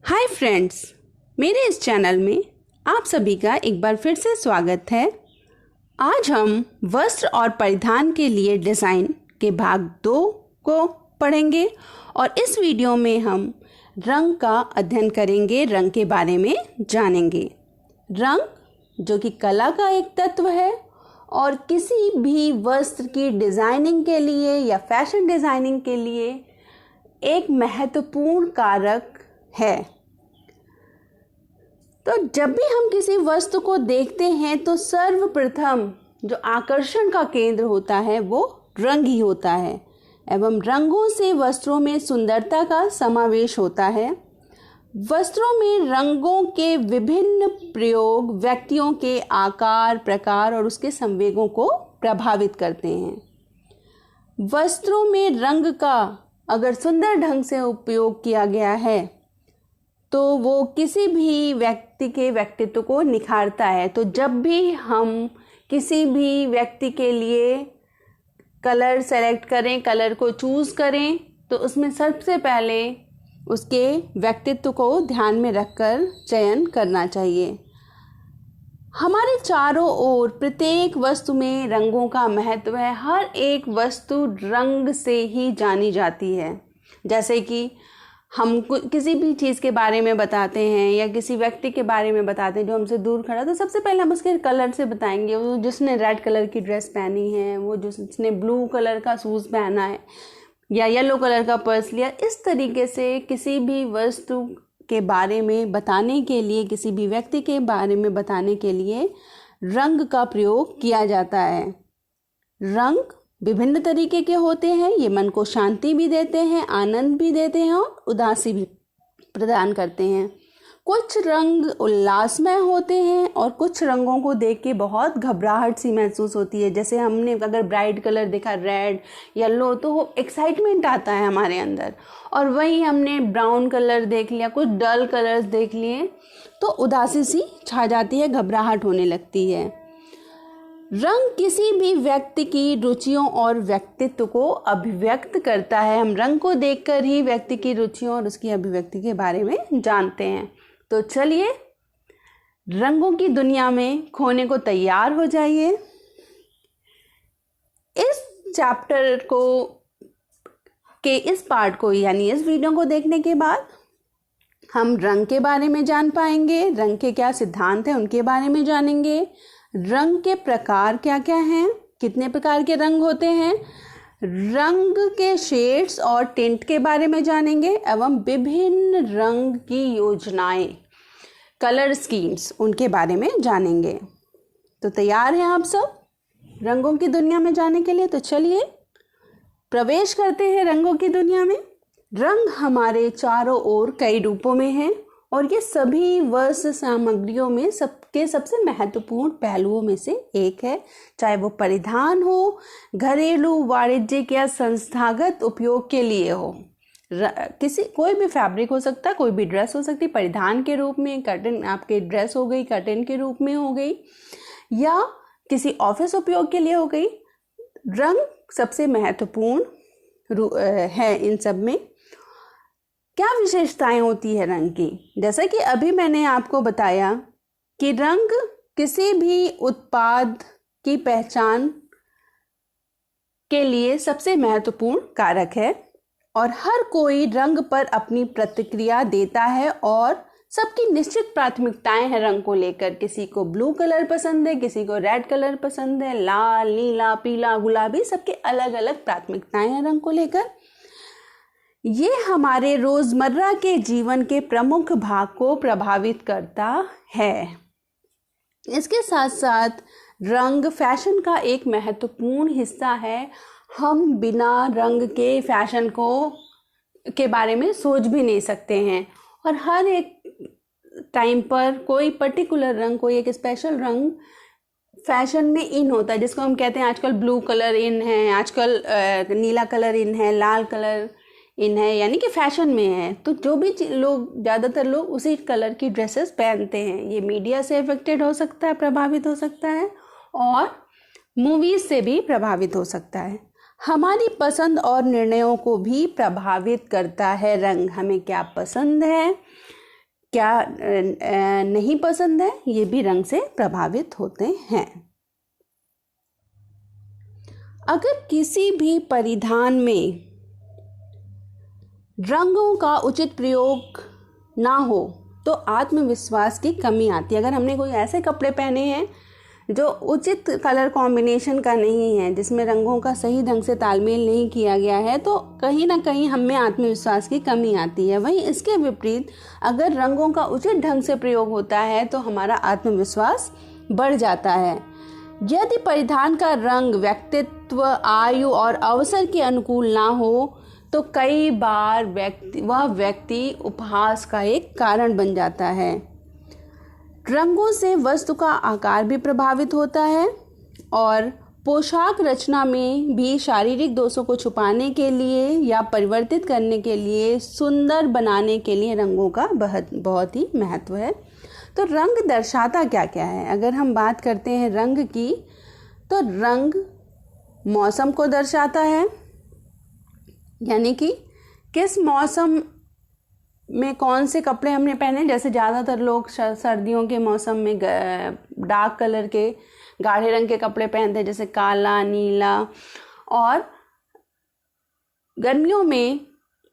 Hi friends, मेरे इस channel में आप सभी का एक बार फिर से स्वागत है। आज हम वस्त्र और परिधान के लिए डिज़ाइन के भाग 2 को पढ़ेंगे और इस वीडियो में हम रंग का अध्ययन करेंगे, रंग के बारे में जानेंगे। रंग जो कि कला का एक तत्व है और किसी भी वस्त्र की डिज़ाइनिंग के लिए या फैशन डिज़ाइनिंग के लिए एक महत्वपूर्ण कारक है। तो जब भी हम किसी वस्तु को देखते हैं तो सर्वप्रथम जो आकर्षण का केंद्र होता है वो रंग ही होता है एवं रंगों से वस्त्रों में सुंदरता का समावेश होता है। वस्त्रों में रंगों के विभिन्न प्रयोग व्यक्तियों के आकार, प्रकार और उसके संवेगों को प्रभावित करते हैं। वस्त्रों में रंग का अगर सुंदर ढंग से उपयोग किया गया है तो वो किसी भी व्यक्ति के व्यक्तित्व को निखारता है। तो जब भी हम किसी भी व्यक्ति के लिए कलर सेलेक्ट करें, कलर को चूज़ करें, तो उसमें सबसे पहले उसके व्यक्तित्व को ध्यान में रखकर चयन करना चाहिए। हमारे चारों ओर प्रत्येक वस्तु में रंगों का महत्व है। हर एक वस्तु रंग से ही जानी जाती है। जैसे कि हम किसी भी चीज़ के बारे में बताते हैं या किसी व्यक्ति के बारे में बताते हैं जो हमसे दूर खड़ा, तो सबसे पहले हम उसके कलर से बताएंगे। वो जिसने रेड कलर की ड्रेस पहनी है, वो जिसने ब्लू कलर का शूज़ पहना है या येलो कलर का पर्स लिया। इस तरीके से किसी भी वस्तु के बारे में बताने के लिए, किसी भी व्यक्ति के बारे में बताने के लिए रंग का प्रयोग किया जाता है। रंग विभिन्न तरीके के होते हैं। ये मन को शांति भी देते हैं, आनंद भी देते हैं और उदासी भी प्रदान करते हैं। कुछ रंग उल्लासमय होते हैं और कुछ रंगों को देख के बहुत घबराहट सी महसूस होती है। जैसे हमने अगर ब्राइट कलर देखा, रेड, येलो, तो एक्साइटमेंट आता है हमारे अंदर। और वही हमने ब्राउन कलर देख लिया, कुछ डल कलर्स देख लिए तो उदासी सी छा जाती है, घबराहट होने लगती है। रंग किसी भी व्यक्ति की रुचियों और व्यक्तित्व को अभिव्यक्त करता है। हम रंग को देखकर ही व्यक्ति की रुचियों और उसकी अभिव्यक्ति के बारे में जानते हैं। तो चलिए रंगों की दुनिया में खोने को तैयार हो जाइए। इस चैप्टर को के इस पार्ट को यानी इस वीडियो को देखने के बाद हम रंग के बारे में जान पाएंगे। रंग के क्या सिद्धांत हैं उनके बारे में जानेंगे। रंग के प्रकार क्या क्या हैं, कितने प्रकार के रंग होते हैं, रंग के शेड्स और टिंट के बारे में जानेंगे एवं विभिन्न रंग की योजनाएं, कलर स्कीम्स, उनके बारे में जानेंगे। तो तैयार हैं आप सब रंगों की दुनिया में जाने के लिए? तो चलिए प्रवेश करते हैं रंगों की दुनिया में। रंग हमारे चारों ओर कई रूपों में हैं और ये सभी वस्त्र सामग्रियों में सबसे महत्वपूर्ण पहलुओं में से एक है। चाहे वो परिधान हो, घरेलू, वाणिज्यिक या संस्थागत उपयोग के लिए हो। कोई भी फैब्रिक हो सकता है, कोई भी ड्रेस हो सकती है। परिधान के रूप में कर्टन, आपके ड्रेस हो गई, कर्टन के रूप में हो गई, या किसी ऑफिस उपयोग के लिए हो गई। रंग सबसे महत्वपूर्ण है इन सब में। क्या विशेषताएं होती है रंग की? जैसा कि अभी मैंने आपको बताया कि रंग किसी भी उत्पाद की पहचान के लिए सबसे महत्वपूर्ण कारक है और हर कोई रंग पर अपनी प्रतिक्रिया देता है और सबकी निश्चित प्राथमिकताएं हैं रंग को लेकर। किसी को ब्लू कलर पसंद है, किसी को रेड कलर पसंद है, लाल, नीला, पीला, गुलाबी, सबके अलग अलग प्राथमिकताएं हैं रंग को लेकर। ये हमारे रोजमर्रा के जीवन के प्रमुख भाग को प्रभावित करता है। इसके साथ साथ रंग फैशन का एक महत्वपूर्ण हिस्सा है। हम बिना रंग के फैशन के बारे में सोच भी नहीं सकते हैं और हर एक टाइम पर कोई पर्टिकुलर रंग, कोई एक स्पेशल रंग फैशन में इन होता है, जिसको हम कहते हैं आजकल ब्लू कलर इन है, आजकल नीला कलर इन है, लाल कलर इन है, यानी कि फैशन में है। तो जो भी ज़्यादातर लोग उसी कलर की ड्रेसेस पहनते हैं। ये मीडिया से अफेक्टेड हो सकता है, प्रभावित हो सकता है, और मूवीज़ से भी प्रभावित हो सकता है। हमारी पसंद और निर्णयों को भी प्रभावित करता है रंग। हमें क्या पसंद है, क्या नहीं पसंद है, ये भी रंग से प्रभावित होते हैं। अगर किसी भी परिधान में रंगों का उचित प्रयोग ना हो तो आत्मविश्वास की कमी आती है। अगर हमने कोई ऐसे कपड़े पहने हैं जो उचित कलर कॉम्बिनेशन का नहीं है, जिसमें रंगों का सही ढंग से तालमेल नहीं किया गया है, तो कहीं ना कहीं हम में आत्मविश्वास की कमी आती है। वहीं इसके विपरीत अगर रंगों का उचित ढंग से प्रयोग होता है तो हमारा आत्मविश्वास बढ़ जाता है। यदि परिधान का रंग व्यक्तित्व, आयु और अवसर के अनुकूल ना हो तो कई बार वह व्यक्ति उपहास का एक कारण बन जाता है। रंगों से वस्तु का आकार भी प्रभावित होता है और पोशाक रचना में भी शारीरिक दोषों को छुपाने के लिए या परिवर्तित करने के लिए, सुंदर बनाने के लिए रंगों का बहुत ही महत्व है। तो रंग दर्शाता क्या क्या है? अगर हम बात करते हैं रंग की, तो रंग मौसम को दर्शाता है, यानी कि किस मौसम में कौन से कपड़े हमने पहने। जैसे ज़्यादातर लोग सर्दियों के मौसम में डार्क कलर के, गाढ़े रंग के कपड़े पहनते हैं, जैसे काला, नीला, और गर्मियों में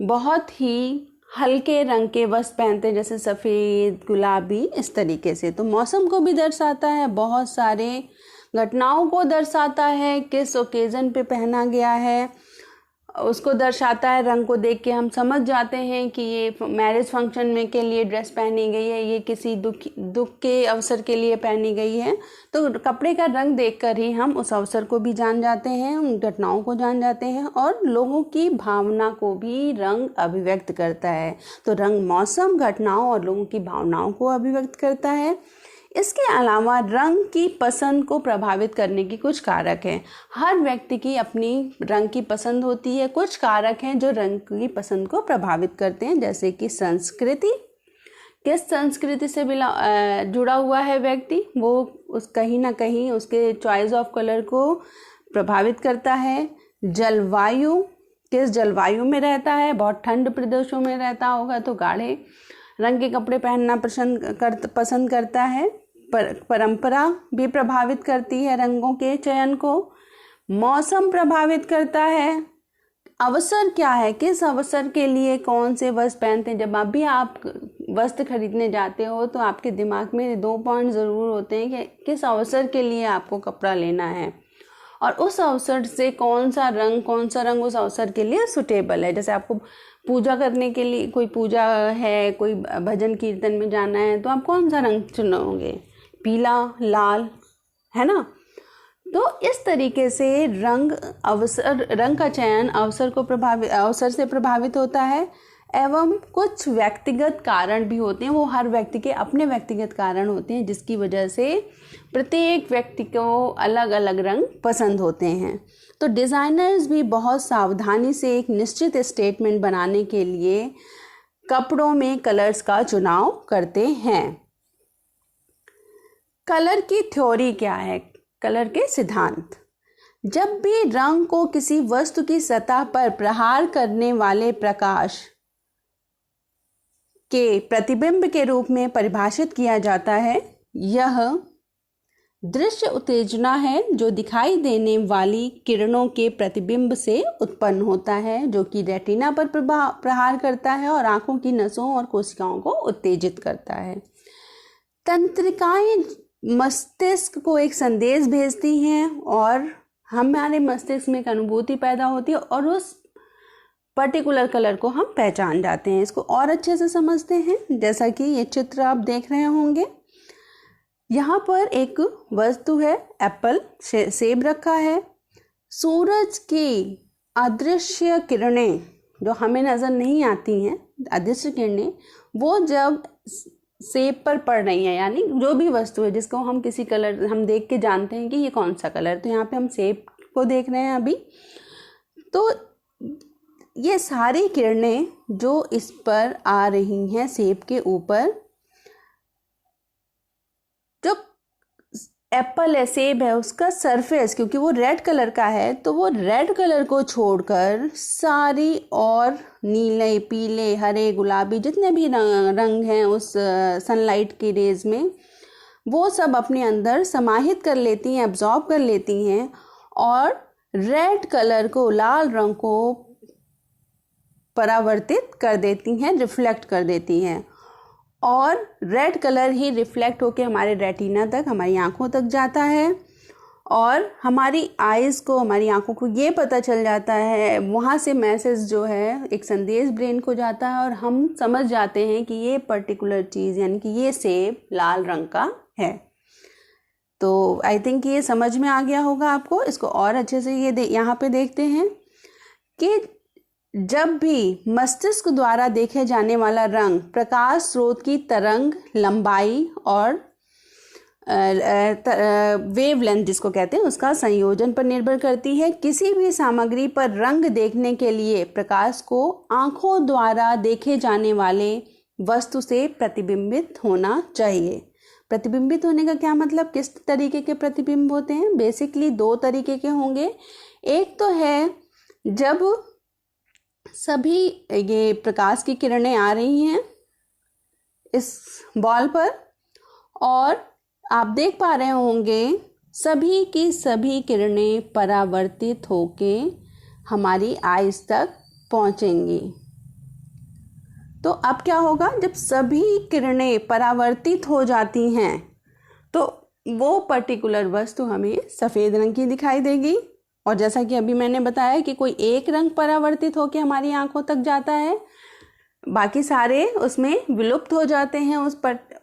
बहुत ही हल्के रंग के वस्त्र पहनते हैं, जैसे सफ़ेद, गुलाबी, इस तरीके से। तो मौसम को भी दर्शाता है, बहुत सारे घटनाओं को दर्शाता है, किस ओकेज़न पे पहना गया है उसको दर्शाता है। रंग को देख के हम समझ जाते हैं कि ये मैरिज फंक्शन में के लिए ड्रेस पहनी गई है, ये किसी दुख के अवसर के लिए पहनी गई है। तो कपड़े का रंग देखकर ही हम उस अवसर को भी जान जाते हैं, उन घटनाओं को जान जाते हैं, और लोगों की भावना को भी रंग अभिव्यक्त करता है। तो रंग मौसम, घटनाओं और लोगों की भावनाओं को अभिव्यक्त करता है। इसके अलावा रंग की पसंद को प्रभावित करने की कुछ कारक हैं। हर व्यक्ति की अपनी रंग की पसंद होती है। कुछ कारक हैं जो रंग की पसंद को प्रभावित करते हैं, जैसे कि संस्कृति, किस संस्कृति से जुड़ा हुआ है व्यक्ति, वो कहीं ना कहीं उसके चॉइस ऑफ कलर को प्रभावित करता है। जलवायु, किस जलवायु में रहता है, बहुत ठंड प्रदेशों में रहता होगा तो गाढ़े रंग के कपड़े पहनना पसंद करता है। परंपरा भी प्रभावित करती है रंगों के चयन को। मौसम प्रभावित करता है। अवसर क्या है, किस अवसर के लिए कौन से वस्त्र पहनते हैं। जब अभी आप वस्त्र खरीदने जाते हो तो आपके दिमाग में 2 पॉइंट ज़रूर होते हैं कि किस अवसर के लिए आपको कपड़ा लेना है और उस अवसर से कौन सा रंग उस अवसर के लिए सुटेबल है। जैसे आपको पूजा करने के लिए, कोई पूजा है, कोई भजन कीर्तन में जाना है, तो आप कौन सा रंग चुनोगे, पीला, लाल, है ना। तो इस तरीके से रंग का चयन अवसर से प्रभावित होता है। एवं कुछ व्यक्तिगत कारण भी होते हैं, वो हर व्यक्ति के अपने व्यक्तिगत कारण होते हैं, जिसकी वजह से प्रत्येक व्यक्ति को अलग अलग रंग पसंद होते हैं। तो डिज़ाइनर्स भी बहुत सावधानी से एक निश्चित स्टेटमेंट बनाने के लिए कपड़ों में कलर्स का चुनाव करते हैं। कलर की थ्योरी क्या है, कलर के सिद्धांत। जब भी रंग को किसी वस्तु की सतह पर प्रहार करने वाले प्रकाश के प्रतिबिंब के रूप में परिभाषित किया जाता है, यह दृश्य उत्तेजना है जो दिखाई देने वाली किरणों के प्रतिबिंब से उत्पन्न होता है, जो कि रेटिना पर प्रहार करता है और आंखों की नसों और कोशिकाओं को उत्तेजित करता है। तंत्रिकाएं मस्तिष्क को एक संदेश भेजती हैं और हमारे मस्तिष्क में एक अनुभूति पैदा होती है और उस पर्टिकुलर कलर को हम पहचान जाते हैं। इसको और अच्छे से समझते हैं, जैसा कि ये चित्र आप देख रहे होंगे। यहाँ पर एक वस्तु है, एप्पल, सेब रखा है। सूरज की अदृश्य किरणें जो हमें नज़र नहीं आती हैं, अदृश्य किरणें, वो जब सेब पर पड़ रही है, यानी जो भी वस्तु है जिसको हम किसी कलर हम देख के जानते हैं कि ये कौन सा कलर, तो यहाँ पे हम सेब को देख रहे हैं अभी। तो ये सारी किरणें जो इस पर आ रही हैं सेब के ऊपर, जो एप्पल है, सेब है, उसका सरफेस क्योंकि वो रेड कलर का है तो वो रेड कलर को छोड़कर सारी और नीले, पीले, हरे, गुलाबी जितने भी रंग हैं उस सनलाइट की रेज में, वो सब अपने अंदर समाहित कर लेती हैं, एब्जॉर्ब कर लेती हैं और रेड कलर को, लाल रंग को परावर्तित कर देती हैं, रिफ्लेक्ट कर देती हैं और रेड कलर ही रिफ्लेक्ट होकर हमारे रेटिना तक, हमारी आंखों तक जाता है और हमारी आइज़ को, हमारी आंखों को ये पता चल जाता है, वहाँ से मैसेज जो है एक संदेश ब्रेन को जाता है और हम समझ जाते हैं कि ये पर्टिकुलर चीज़ यानी कि ये सेब लाल रंग का है। तो आई थिंक ये समझ में आ गया होगा आपको। इसको और अच्छे से ये यहाँ पे देखते हैं कि जब भी मस्तिष्क द्वारा देखे जाने वाला रंग प्रकाश स्रोत की तरंग लंबाई और वेवलेंथ जिसको कहते हैं उसका संयोजन पर निर्भर करती है। किसी भी सामग्री पर रंग देखने के लिए प्रकाश को आंखों द्वारा देखे जाने वाले वस्तु से प्रतिबिंबित होना चाहिए। प्रतिबिंबित होने का क्या मतलब, किस तरीके के प्रतिबिंब होते हैं? बेसिकली दो तरीके के होंगे। एक तो है जब सभी ये प्रकाश की किरणें आ रही हैं इस बॉल पर और आप देख पा रहे होंगे सभी की सभी किरणें परावर्तित होके हमारी आइज़ तक पहुंचेंगी। तो अब क्या होगा, जब सभी किरणें परावर्तित हो जाती हैं तो वो पर्टिकुलर वस्तु हमें सफ़ेद रंग की दिखाई देगी। और जैसा कि अभी मैंने बताया कि कोई एक रंग परावर्तित होकर हमारी आंखों तक जाता है, बाकी सारे उसमें विलुप्त हो जाते हैं उस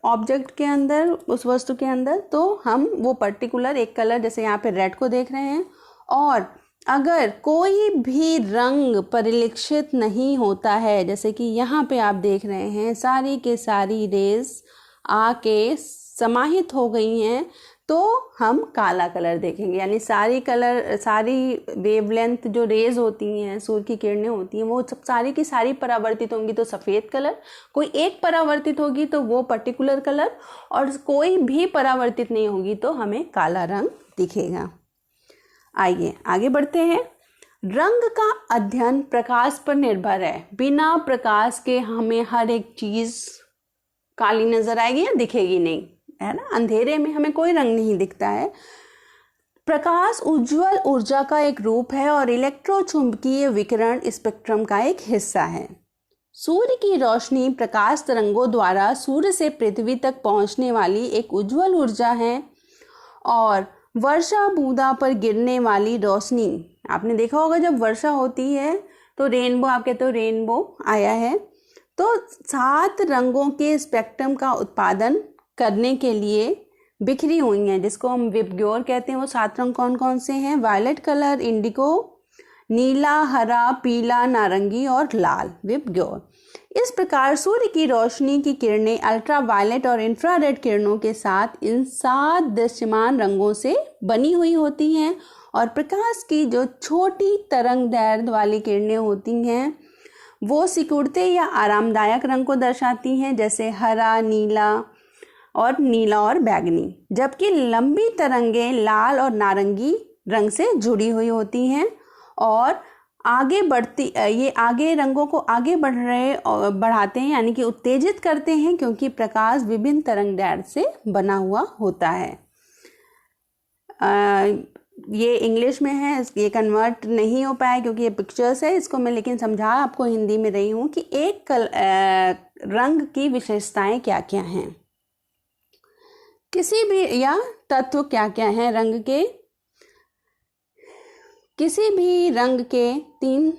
ऑब्जेक्ट के अंदर, उस वस्तु के अंदर, तो हम वो पर्टिकुलर एक कलर, जैसे यहाँ पे रेड को देख रहे हैं, और अगर कोई भी रंग परिलक्षित नहीं होता है, जैसे कि यहाँ पे आप देख रहे हैं सारी के सारी रेज आके समाहित हो गई हैं, तो हम काला कलर देखेंगे। यानी सारी वेवलेंथ जो रेज होती हैं, सूर्य की किरणें होती हैं, वो सब सारी की सारी परावर्तित होंगी तो सफ़ेद कलर, कोई एक परावर्तित होगी तो वो पर्टिकुलर कलर, और कोई भी परावर्तित नहीं होगी तो हमें काला रंग दिखेगा। आइए आगे बढ़ते हैं। रंग का अध्ययन प्रकाश पर निर्भर है। बिना प्रकाश के हमें हर एक चीज़ काली नजर आएगी या दिखेगी नहीं, है ना। अंधेरे में हमें कोई रंग नहीं दिखता है। प्रकाश उज्ज्वल ऊर्जा का एक रूप है और इलेक्ट्रोचुंबकीय विकिरण स्पेक्ट्रम का एक हिस्सा है। सूर्य की रोशनी प्रकाश तरंगों द्वारा सूर्य से पृथ्वी तक पहुंचने वाली एक उज्ज्वल ऊर्जा है और वर्षा बूंदा पर गिरने वाली रोशनी, आपने देखा होगा जब वर्षा होती है तो रेनबो, आप कहते हो रेनबो आया है, तो 7 रंगों के स्पेक्ट्रम का उत्पादन करने के लिए बिखरी हुई हैं, जिसको हम विबग्योर कहते हैं। वो 7 रंग कौन कौन से हैं? वायलेट कलर, इंडिगो, नीला, हरा, पीला, नारंगी और लाल, विबग्योर। इस प्रकार सूर्य की रोशनी की किरणें अल्ट्रा वायलेट और इंफ्रारेड किरणों के साथ इन 7 दृश्यमान रंगों से बनी हुई होती हैं और प्रकाश की जो छोटी तरंग दैर्ध्य वाली किरणें होती हैं वो सिकुड़ते या आरामदायक रंग को दर्शाती हैं, जैसे हरा, नीला और बैगनी, जबकि लंबी तरंगें लाल और नारंगी रंग से जुड़ी हुई होती हैं और ये आगे रंगों को आगे बढ़ाते हैं, यानी कि उत्तेजित करते हैं, क्योंकि प्रकाश विभिन्न तरंग दैर्ध्य से बना हुआ होता है। ये इंग्लिश में है, ये कन्वर्ट नहीं हो पाया क्योंकि ये पिक्चर्स है, इसको मैं लेकिन समझा आपको हिंदी में रही हूँ कि एक रंग की विशेषताएं क्या क्या हैं, किसी भी या तत्व क्या क्या हैं रंग के। किसी भी रंग के 3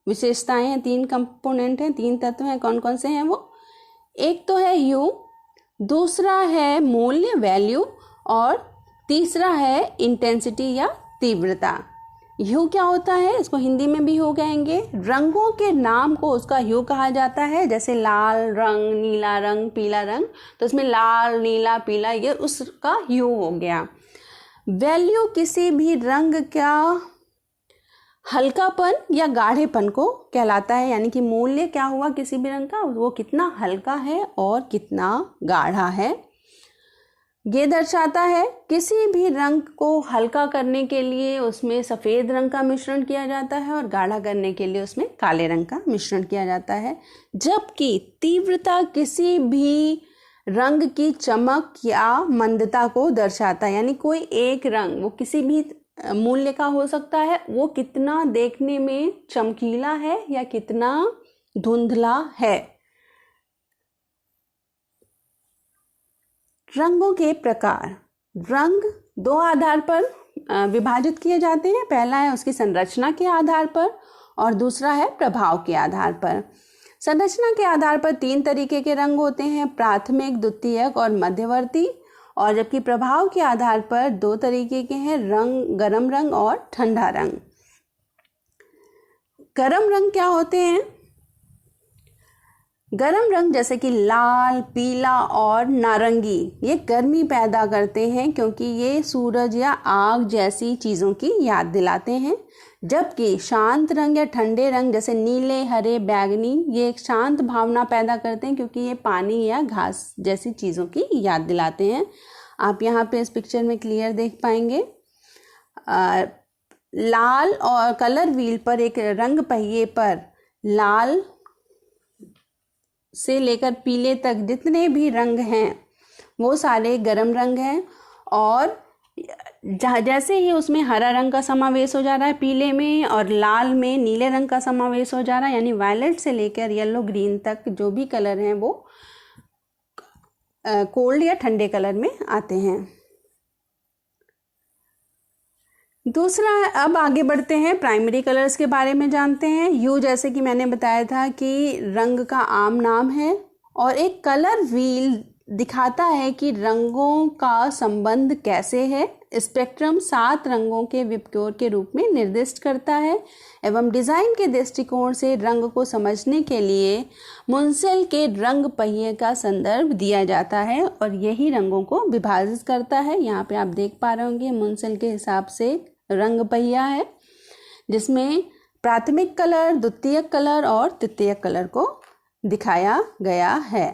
विशेषताएं हैं, 3 कंपोनेंट हैं, 3 तत्व हैं। कौन कौन से हैं वो? एक तो है ह्यू, दूसरा है मूल्य, वैल्यू, और तीसरा है इंटेंसिटी या तीव्रता। ह्यू क्या होता है? इसको हिंदी में भी ह्यू कहेंगे। रंगों के नाम को उसका ह्यू कहा जाता है, जैसे लाल रंग, नीला रंग, पीला रंग, तो इसमें लाल, नीला, पीला ये उसका ह्यू हो गया। वैल्यू किसी भी रंग का हल्कापन या गाढ़ेपन को कहलाता है, यानी कि मूल्य क्या हुआ किसी भी रंग का, वो कितना हल्का है और कितना गाढ़ा है। ये दर्शाता है किसी भी रंग को हल्का करने के लिए उसमें सफ़ेद रंग का मिश्रण किया जाता है और गाढ़ा करने के लिए उसमें काले रंग का मिश्रण किया जाता है। जबकि तीव्रता किसी भी रंग की चमक या मंदता को दर्शाता है, यानी कोई एक रंग वो किसी भी मूल्य का हो सकता है, वो कितना देखने में चमकीला है या कितना धुंधला है। रंगों के प्रकार, रंग दो आधार पर विभाजित किए जाते हैं। पहला है उसकी संरचना के आधार पर और दूसरा है प्रभाव के आधार पर। संरचना के आधार पर 3 तरीके के रंग होते हैं, प्राथमिक, द्वितीयक और मध्यवर्ती। और जबकि प्रभाव के आधार पर 2 तरीके के हैं, रंग गर्म रंग और ठंडा रंग। गर्म रंग क्या होते हैं? गर्म रंग जैसे कि लाल, पीला और नारंगी, ये गर्मी पैदा करते हैं क्योंकि ये सूरज या आग जैसी चीज़ों की याद दिलाते हैं। जबकि शांत रंग या ठंडे रंग जैसे नीले, हरे, बैंगनी, ये एक शांत भावना पैदा करते हैं क्योंकि ये पानी या घास जैसी चीज़ों की याद दिलाते हैं। आप यहाँ पे इस पिक्चर में क्लियर देख पाएंगे। लाल और कलर व्हील पर एक रंग पहिए पर लाल से लेकर पीले तक जितने भी रंग हैं वो सारे गर्म रंग हैं। और जैसे ही उसमें हरा रंग का समावेश हो जा रहा है पीले में, और लाल में नीले रंग का समावेश हो जा रहा है, यानी वायलेट से लेकर येलो ग्रीन तक जो भी कलर हैं वो कोल्ड या ठंडे कलर में आते हैं। दूसरा, अब आगे बढ़ते हैं, प्राइमरी कलर्स के बारे में जानते हैं। ह्यू जैसे कि मैंने बताया था कि रंग का आम नाम है और एक कलर व्हील दिखाता है कि रंगों का संबंध कैसे है। स्पेक्ट्रम 7 रंगों के विपकोर के रूप में निर्दिष्ट करता है एवं डिज़ाइन के दृष्टिकोण से रंग को समझने के लिए मुंसेल के रंग पहिए का संदर्भ दिया जाता है और यही रंगों को विभाजित करता है। यहाँ पे आप देख पा रहे होंगे मुंसेल के हिसाब से रंग पहिया है जिसमें प्राथमिक कलर, द्वितीयक कलर और तृतीयक कलर को दिखाया गया है।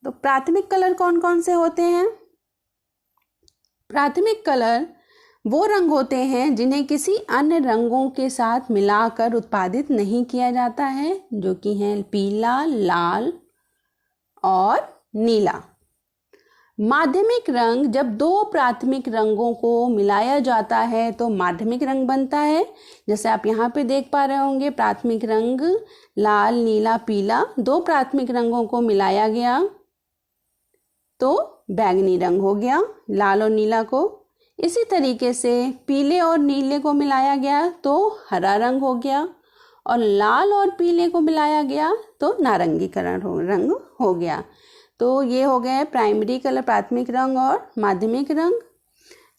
तो प्राथमिक कलर कौन कौन से होते हैं? प्राथमिक कलर वो रंग होते हैं जिन्हें किसी अन्य रंगों के साथ मिलाकर उत्पादित नहीं किया जाता है, जो कि हैं पीला, लाल और नीला। माध्यमिक रंग, जब 2 प्राथमिक रंगों को मिलाया जाता है तो माध्यमिक रंग बनता है। जैसे आप यहाँ पे देख पा रहे होंगे, प्राथमिक रंग लाल, नीला, पीला, 2 प्राथमिक रंगों को मिलाया गया तो बैंगनी रंग हो गया, लाल और नीला को। इसी तरीके से पीले और नीले को मिलाया गया तो हरा रंग हो गया और लाल और पीले को मिलाया गया तो नारंगी रंग हो गया। तो ये हो गए प्राइमरी कलर, प्राथमिक रंग और माध्यमिक रंग।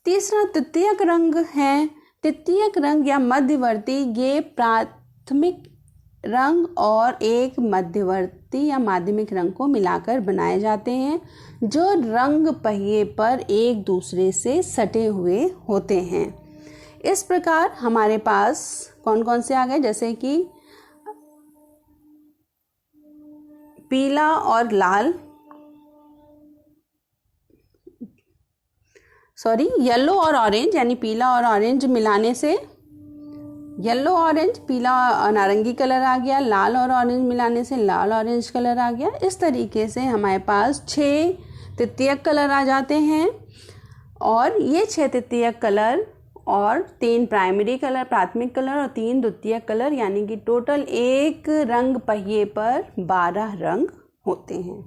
तीसरा तृतीयक रंग है। तृतीयक रंग या मध्यवर्ती, ये प्राथमिक रंग और एक मध्यवर्ती या माध्यमिक रंग को मिलाकर बनाए जाते हैं जो रंग पहिए पर एक दूसरे से सटे हुए होते हैं। इस प्रकार हमारे पास कौन कौन से आ गए, जैसे कि पीला और लाल, येलो और ऑरेंज, यानी पीला और ऑरेंज मिलाने से येलो ऑरेंज, पीला और नारंगी कलर आ गया, लाल और ऑरेंज मिलाने से लाल ऑरेंज कलर आ गया। इस तरीके से हमारे पास 6 तृतीयक कलर आ जाते हैं और ये 6 तृतीयक कलर और 3 प्राइमरी कलर, प्राथमिक कलर और 3 द्वितीयक कलर, यानी कि टोटल एक रंग पहिए पर 12 रंग होते हैं।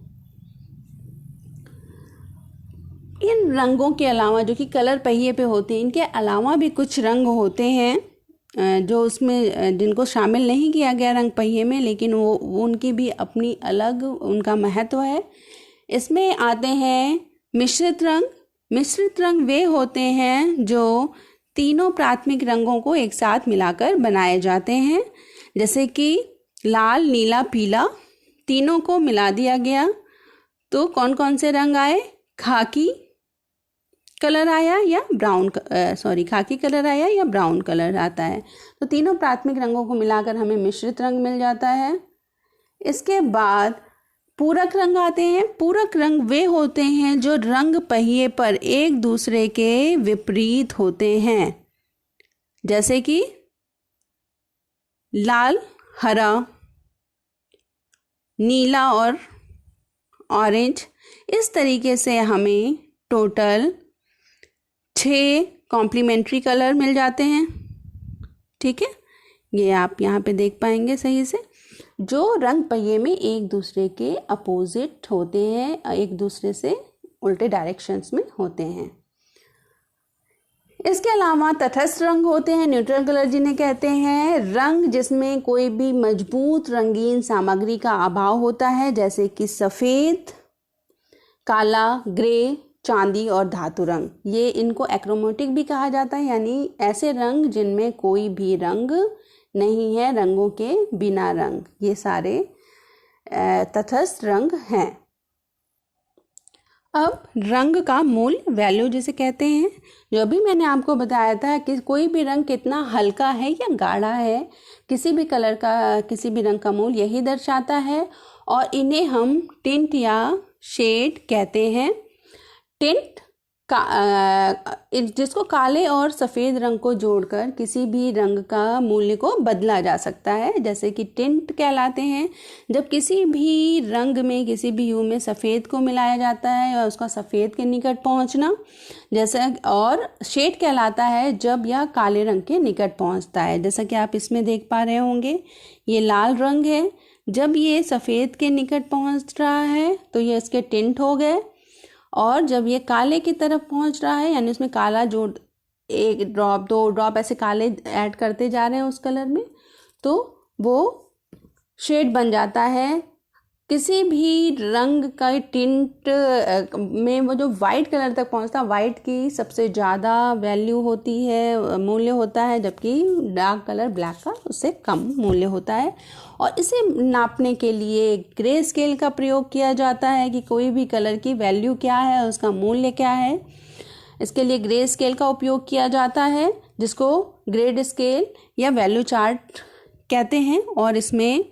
इन रंगों के अलावा, जो कि कलर पहिए पे होते हैं, इनके अलावा भी कुछ रंग होते हैं जो उसमें जिनको शामिल नहीं किया गया रंग पहिए में, लेकिन वो उनकी भी अपनी अलग उनका महत्व है। इसमें आते हैं मिश्रित रंग। मिश्रित रंग वे होते हैं जो तीनों प्राथमिक रंगों को एक साथ मिलाकर बनाए जाते हैं, जैसे कि लाल, नीला, पीला, तीनों को मिला दिया गया तो कौन कौन से रंग आए? खाकी कलर आया या खाकी कलर आया या ब्राउन कलर आता है। तो तीनों प्राथमिक रंगों को मिलाकर हमें मिश्रित रंग मिल जाता है। इसके बाद पूरक रंग आते हैं। पूरक रंग वे होते हैं जो रंग पहिए पर एक दूसरे के विपरीत होते हैं, जैसे कि लाल, हरा, नीला और ऑरेंज। इस तरीके से हमें टोटल 6 कॉम्प्लीमेंट्री कलर मिल जाते हैं। ठीक है, ये आप यहाँ पे देख पाएंगे सही से, जो रंग पहिए में एक दूसरे के अपोजिट होते हैं, एक दूसरे से उल्टे डायरेक्शंस में होते हैं। इसके अलावा तटस्थ रंग होते हैं, न्यूट्रल कलर जिन्हें कहते हैं। रंग जिसमें कोई भी मजबूत रंगीन सामग्री का अभाव होता है, जैसे कि सफ़ेद, काला, ग्रे, चांदी और धातु रंग। ये इनको एक्रोमेटिक भी कहा जाता है, यानी ऐसे रंग जिनमें कोई भी रंग नहीं है, रंगों के बिना रंग। ये सारे तटस्थ रंग हैं। अब रंग का मूल वैल्यू जिसे कहते हैं, जो भी मैंने आपको बताया था कि कोई भी रंग कितना हल्का है या गाढ़ा है, किसी भी कलर का, किसी भी रंग का मूल यही दर्शाता है। और इन्हें हम टिंट या शेड कहते हैं। टिंट जिसको काले और सफ़ेद रंग को जोड़कर किसी भी रंग का मूल्य को बदला जा सकता है, जैसे कि टिंट कहलाते हैं जब किसी भी रंग में, किसी भी ह्यू में सफ़ेद को मिलाया जाता है और उसका सफ़ेद के निकट पहुंचना, जैसा। और शेड कहलाता है जब यह काले रंग के निकट पहुंचता है, जैसा कि आप इसमें देख पा रहे होंगे। ये लाल रंग है, जब ये सफ़ेद के निकट पहुंच रहा है तो ये इसके टिंट हो गए, और जब ये काले की तरफ पहुंच रहा है, यानी उसमें काला जोड़, 1 ड्रॉप 2 ड्रॉप ऐसे काले ऐड करते जा रहे हैं उस कलर में, तो वो शेड बन जाता है। किसी भी रंग का टिंट में वो जो वाइट कलर तक पहुंचता है, वाइट की सबसे ज़्यादा वैल्यू होती है, मूल्य होता है, जबकि डार्क कलर ब्लैक का उससे कम मूल्य होता है। और इसे नापने के लिए ग्रे स्केल का प्रयोग किया जाता है कि कोई भी कलर की वैल्यू क्या है, उसका मूल्य क्या है। इसके लिए ग्रे स्केल का उपयोग किया जाता है, जिसको ग्रेड स्केल या वैल्यू चार्ट कहते हैं। और इसमें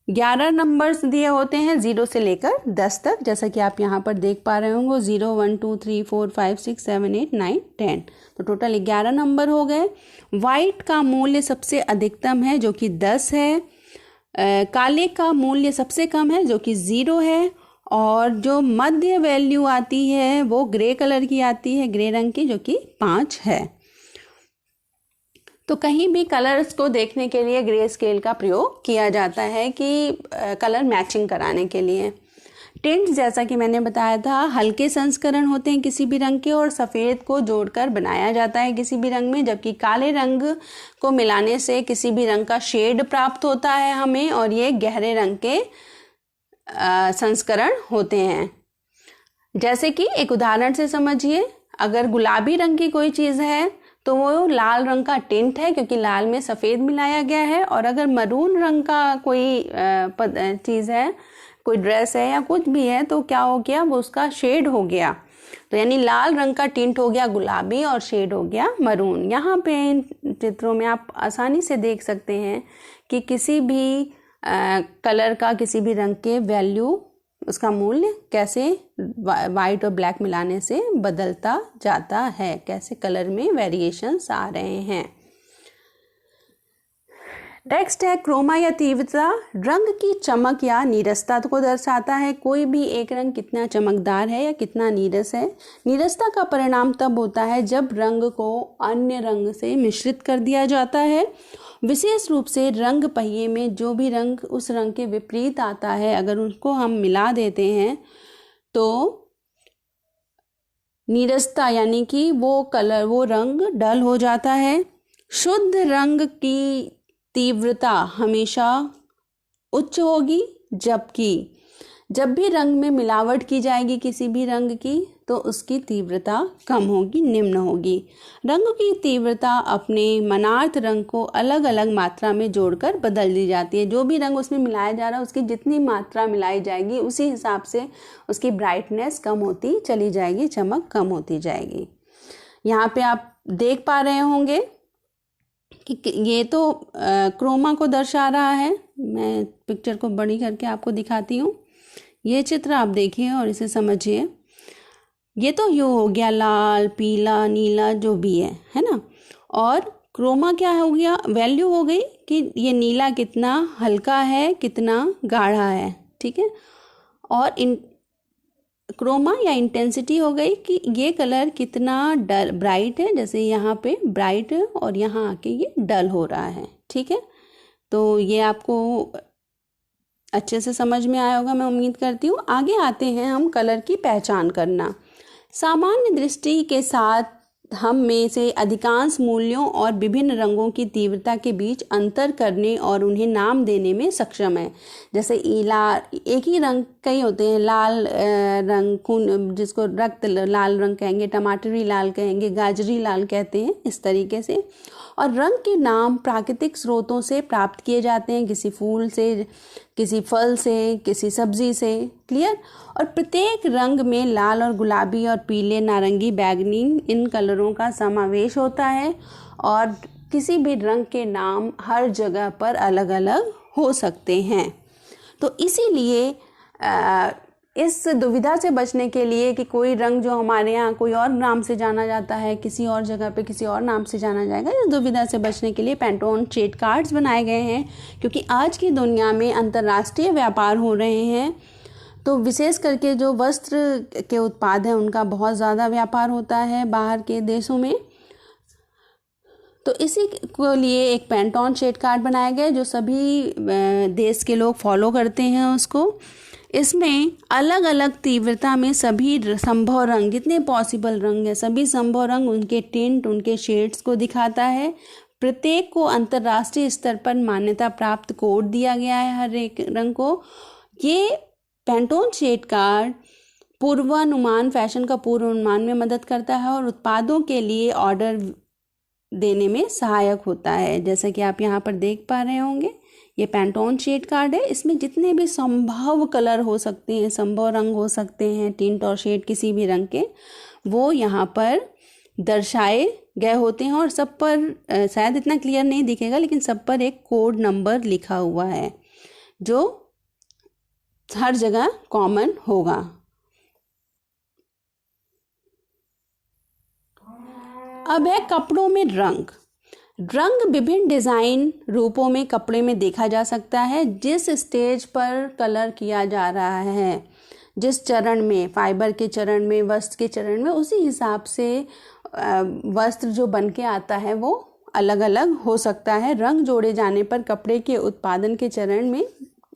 11 नंबर्स दिए होते हैं 0 से लेकर 10 तक, जैसा कि आप यहाँ पर देख पा रहे होंगे। 0 1 2 3 4 5 6 7 8 9 10, तो टोटल 11 नंबर हो गए। वाइट का मूल्य सबसे अधिकतम है जो कि 10 है। काले का मूल्य सबसे कम है जो कि 0 है। और जो मध्य वैल्यू आती है वो ग्रे कलर की आती है, ग्रे रंग की, जो कि 5 है। तो कहीं भी कलर्स को देखने के लिए ग्रे स्केल का प्रयोग किया जाता है कि कलर मैचिंग कराने के लिए। टिंट, जैसा कि मैंने बताया था, हल्के संस्करण होते हैं किसी भी रंग के, और सफ़ेद को जोड़कर बनाया जाता है किसी भी रंग में, जबकि काले रंग को मिलाने से किसी भी रंग का शेड प्राप्त होता है हमें, और ये गहरे रंग के संस्करण होते हैं। जैसे कि एक उदाहरण से समझिए, अगर गुलाबी रंग की कोई चीज़ है तो वो लाल रंग का टिंट है, क्योंकि लाल में सफ़ेद मिलाया गया है। और अगर मरून रंग का कोई चीज़ है, कोई ड्रेस है या कुछ भी है, तो क्या हो गया, वो उसका शेड हो गया। तो यानी लाल रंग का टिंट हो गया गुलाबी और शेड हो गया मरून। यहाँ पे इन चित्रों में आप आसानी से देख सकते हैं कि किसी भी कलर का, किसी भी रंग के वैल्यू, उसका मूल्य कैसे वाइट और ब्लैक मिलाने से बदलता जाता है, कैसे कलर में वेरिएशंस आ रहे हैं। नेक्स्ट है क्रोमा या तीव्रता। रंग की चमक या नीरसता को दर्शाता है। कोई भी एक रंग कितना चमकदार है या कितना नीरस है। नीरसता का परिणाम तब होता है जब रंग को अन्य रंग से मिश्रित कर दिया जाता है। विशेष रूप से रंग पहिए में जो भी रंग उस रंग के विपरीत आता है, अगर उसको हम मिला देते हैं तो नीरसता यानी कि वो कलर, वो रंग डल हो जाता है। शुद्ध रंग की तीव्रता हमेशा उच्च होगी, जबकि जब भी रंग में मिलावट की जाएगी किसी भी रंग की, तो उसकी तीव्रता कम होगी, निम्न होगी। रंग की तीव्रता अपने मनार्थ रंग को अलग अलग मात्रा में जोड़कर बदल दी जाती है। जो भी रंग उसमें मिलाया जा रहा है, उसकी जितनी मात्रा मिलाई जाएगी उसी हिसाब से उसकी ब्राइटनेस कम होती चली जाएगी, चमक कम होती जाएगी। यहाँ पे आप देख पा रहे होंगे कि ये तो क्रोमा को दर्शा रहा है। मैं पिक्चर को बड़ी करके आपको दिखाती हूँ। ये चित्र आप देखिए और इसे समझिए। ये तो यो हो गया लाल, पीला, नीला जो भी है ना। और क्रोमा क्या हो गया, वैल्यू हो गई कि ये नीला कितना हल्का है, कितना गाढ़ा है, ठीक है। और क्रोमा या इंटेंसिटी हो गई कि ये कलर कितना डल ब्राइट है, जैसे यहाँ पे ब्राइट है और यहाँ आके ये डल हो रहा है, ठीक है। तो ये आपको अच्छे से समझ में आया होगा, मैं उम्मीद करती हूँ। आगे आते हैं हम कलर की पहचान करना। सामान्य दृष्टि के साथ हम में से अधिकांश मूल्यों और विभिन्न रंगों की तीव्रता के बीच अंतर करने और उन्हें नाम देने में सक्षम है। जैसे एक ही रंग कई होते हैं, लाल रंग खून जिसको रक्त लाल रंग कहेंगे, टमाटरी लाल कहेंगे, गाजरी लाल कहते हैं, इस तरीके से। और रंग के नाम प्राकृतिक स्रोतों से प्राप्त किए जाते हैं, किसी फूल से, किसी फल से, किसी सब्जी से, क्लियर। और प्रत्येक रंग में लाल और गुलाबी और पीले, नारंगी, बैगनी इन कलरों का समावेश होता है। और किसी भी रंग के नाम हर जगह पर अलग अलग हो सकते हैं। तो इसीलिए इस दुविधा से बचने के लिए कि कोई रंग जो हमारे यहाँ कोई और नाम से जाना जाता है, किसी और जगह पे किसी और नाम से जाना जाएगा, इस दुविधा से बचने के लिए पैंटोन शेड कार्ड्स बनाए गए हैं। क्योंकि आज की दुनिया में अंतर्राष्ट्रीय व्यापार हो रहे हैं, तो विशेष करके जो वस्त्र के उत्पाद हैं उनका बहुत ज़्यादा व्यापार होता है बाहर के देशों में। तो इसी को लिए एक पैंटोन शेड कार्ड बनाया गया जो सभी देश के लोग फॉलो करते हैं उसको। इसमें अलग अलग तीव्रता में सभी संभव रंग, जितने पॉसिबल रंग हैं, सभी संभव रंग, उनके टिंट, उनके शेड्स को दिखाता है। प्रत्येक को अंतर्राष्ट्रीय स्तर पर मान्यता प्राप्त कोड दिया गया है हर एक रंग को। ये पैंटोन शेड कार्ड पूर्वानुमान, फैशन का पूर्वानुमान में मदद करता है और उत्पादों के लिए ऑर्डर देने में सहायक होता है। जैसा कि आप यहाँ पर देख पा रहे होंगे, ये पैंटोन शेड कार्ड है। इसमें जितने भी संभव कलर हो सकते हैं, संभव रंग हो सकते हैं, टिंट और शेड किसी भी रंग के, वो यहाँ पर दर्शाए गए होते हैं। और सब पर शायद इतना क्लियर नहीं दिखेगा, लेकिन सब पर एक कोड नंबर लिखा हुआ है जो हर जगह कॉमन होगा। अब है कपड़ों में रंग। रंग विभिन्न डिज़ाइन रूपों में कपड़े में देखा जा सकता है। जिस स्टेज पर कलर किया जा रहा है, जिस चरण में, फाइबर के चरण में, वस्त्र के चरण में, उसी हिसाब से वस्त्र जो बन के आता है वो अलग अलग हो सकता है। रंग जोड़े जाने पर कपड़े के उत्पादन के चरण में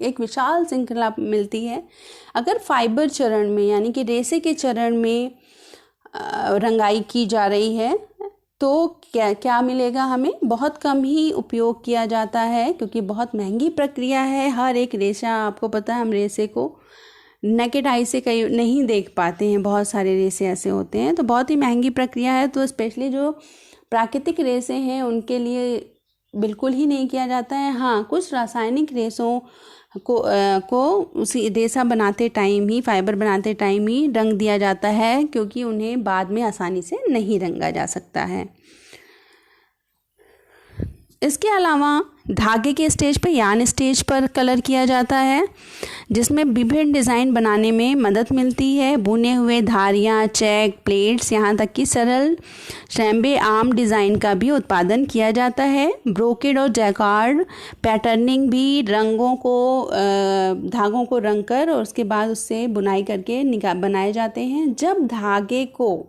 एक विशाल श्रृंखला मिलती है। अगर फाइबर चरण में यानी कि रेशे के चरण में रंगाई की जा रही है तो क्या मिलेगा हमें, बहुत कम ही उपयोग किया जाता है क्योंकि बहुत महंगी प्रक्रिया है। हर एक रेशा, आपको पता है, हम रेशे को नेकेड आई से कहीं नहीं देख पाते हैं, बहुत सारे रेशे ऐसे होते हैं, तो बहुत ही महंगी प्रक्रिया है। तो स्पेशली जो प्राकृतिक रेशे हैं उनके लिए बिल्कुल ही नहीं किया जाता है। हाँ, कुछ रासायनिक रेशों को उसी रेशा बनाते टाइम ही, फाइबर बनाते टाइम ही रंग दिया जाता है क्योंकि उन्हें बाद में आसानी से नहीं रंगा जा सकता है। इसके अलावा धागे के स्टेज पर, यान स्टेज पर कलर किया जाता है जिसमें विभिन्न डिज़ाइन बनाने में मदद मिलती है। बुने हुए धारियाँ, चेक, प्लेट्स, यहाँ तक कि सरल शैम्बे आर्म डिज़ाइन का भी उत्पादन किया जाता है। ब्रोकेड और जैकार्ड पैटर्निंग भी रंगों को, धागों को रंग कर और उसके बाद उससे बुनाई करके बनाए जाते हैं। जब धागे को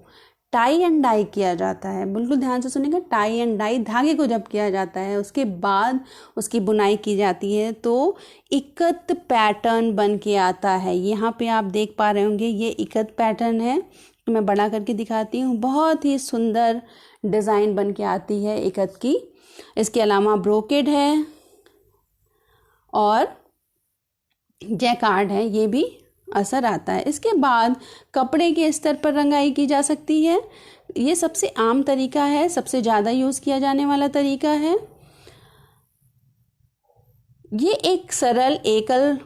टाई एंड डाई किया जाता है, बिल्कुल ध्यान से सुनिएगा, टाई एंड डाई, धागे को जब किया जाता है उसके बाद उसकी बुनाई की जाती है तो इकत पैटर्न बन के आता है। यहाँ पे आप देख पा रहे होंगे ये इकत पैटर्न है, तो मैं बड़ा करके दिखाती हूँ। बहुत ही सुंदर डिज़ाइन बन के आती है इकत की। इसके अलावा ब्रोकेड है और जैकार्ड है, ये भी असर आता है। इसके बाद कपड़े के स्तर पर रंगाई की जा सकती है। ये सबसे आम तरीका है, सबसे ज़्यादा यूज़ किया जाने वाला तरीका है। ये एक सरल एकल